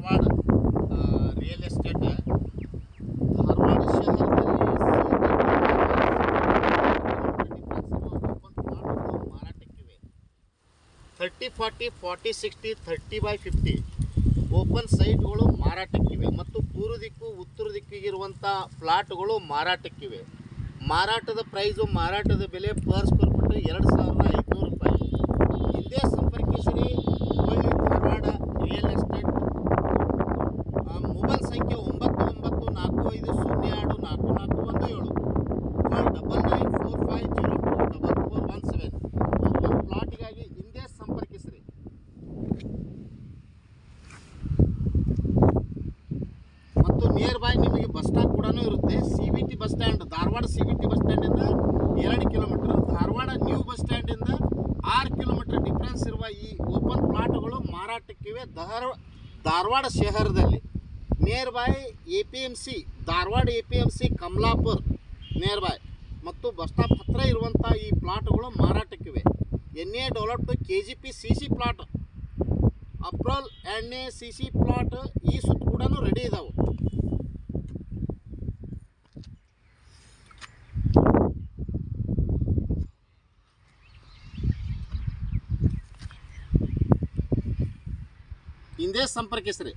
Dharwad real estate Dharwad ಶಹರದಲ್ಲಿ ಮಾರಾಟಕ್ಕಿವೆ. 30-40-40-60 30x50 open ಸೈಟ್ಗಳು ಮಾರಾಟಕ್ಕಿವೆ ಮತ್ತು ಪೂರ್ವ ದಿಕ್ಕು ಉತ್ತರ ದಿಕ್ಕಿಗಿರುವಂಥ ಫ್ಲಾಟ್ಗಳು ಮಾರಾಟಕ್ಕಿವೆ. ಮಾರಾಟದ ಪ್ರೈಸು ಮಾರಾಟದ ಬೆಲೆ ಪರ್ ಸ್ಕ್ವೇರ್ ಫುಟ್ 2500 ರೂಪಾಯಿ. ಹಿಂದೆ ಸಂಪರ್ಕಿಸಿರಿ ಒಳ್ಳೆ ಧಾರವಾಡ ರಿಯಲ್ ಎಸ್ಟೇಟ್. ಮೊಬೈಲ್ ಸಂಖ್ಯೆ 9945024417 9945024417. ಓಪನ್ ಪ್ಲಾಟಿಗಾಗಿ ಹಿಂದೆ ಸಂಪರ್ಕಿಸಿರಿ. ಮತ್ತು ನಿಯರ್ ಬೈ ನಿಮಗೆ ಬಸ್ ಸ್ಟಾಪ್ ಕೂಡ ಇರುತ್ತೆ. CVT bus stand, Dharwad CVT bus ಸ್ಟ್ಯಾಂಡಿಂದ 2 ಕಿಲೋಮೀಟರ್, ಧಾರವಾಡ ನ್ಯೂ ಬಸ್ ಸ್ಟ್ಯಾಂಡಿಂದ 6 ಕಿಲೋಮೀಟರ್ ಡಿಫ್ರೆನ್ಸ್ ಇರುವ ಈ ಓಪನ್ ಪ್ಲಾಟ್ಗಳು ಮಾರಾಟಕ್ಕಿವೆ ಧಾರವಾಡ ಶಹರದಲ್ಲಿ. Near by APMC, Dharwad APMC Kamalapur near by ಮತ್ತು ಬಸ್ ಸ್ಟಾಪ್ ಹತ್ತಿರ ಇರುವಂಥ ಈ ಪ್ಲಾಟ್ಗಳು ಮಾರಾಟಕ್ಕಿವೆ. NA developed KGP CC plot, approval NA CC plot ಈ ಸುತ್ತ ಕೂಡ ರೆಡಿ ಇದಾವೆ. ಹಿಂದೆ ಸಂಪರ್ಕಿಸ್ರಿ.